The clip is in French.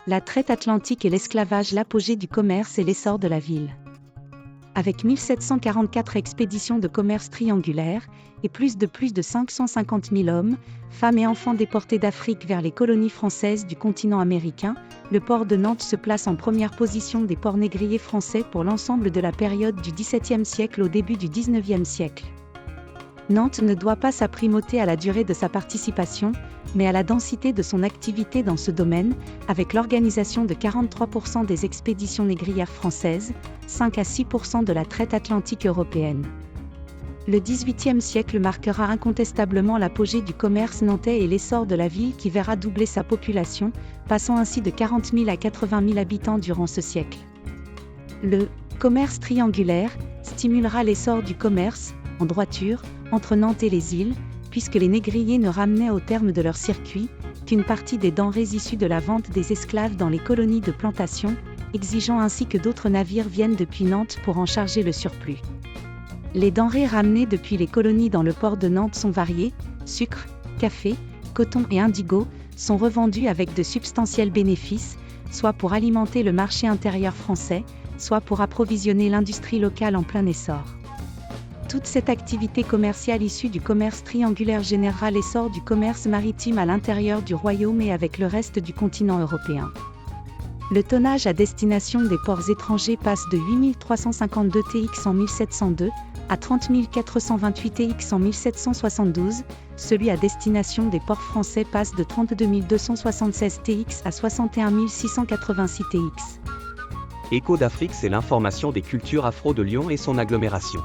La traite atlantique et l'esclavage, l'apogée du commerce et l'essor de la ville. Avec 1744 expéditions de commerce triangulaires, et plus de 550 000 hommes, femmes et enfants déportés d'Afrique vers les colonies françaises du continent américain, le port de Nantes se place en première position des ports négriers français pour l'ensemble de la période du XVIIe siècle au début du XIXe siècle. Nantes ne doit pas sa primauté à la durée de sa participation, mais à la densité de son activité dans ce domaine, avec l'organisation de 43% des expéditions négrières françaises, 5 à 6% de la traite atlantique européenne. Le XVIIIe siècle marquera incontestablement l'apogée du commerce nantais et l'essor de la ville qui verra doubler sa population, passant ainsi de 40 000 à 80 000 habitants durant ce siècle. Le commerce triangulaire stimulera l'essor du commerce, en droiture, entre Nantes et les îles, puisque les négriers ne ramenaient au terme de leur circuit qu'une partie des denrées issues de la vente des esclaves dans les colonies de plantation, exigeant ainsi que d'autres navires viennent depuis Nantes pour en charger le surplus. Les denrées ramenées depuis les colonies dans le port de Nantes sont variées, sucre, café, coton et indigo, sont revendus avec de substantiels bénéfices, soit pour alimenter le marché intérieur français, soit pour approvisionner l'industrie locale en plein essor. Toute cette activité commerciale issue du commerce triangulaire générera l'essor du commerce maritime à l'intérieur du royaume et avec le reste du continent européen. Le tonnage à destination des ports étrangers passe de 8 352 TX en 1702 à 30 428 TX en 1772, celui à destination des ports français passe de 32 276 TX à 61 686 TX. Écho d'Afrique, c'est l'information des cultures afro de Lyon et son agglomération.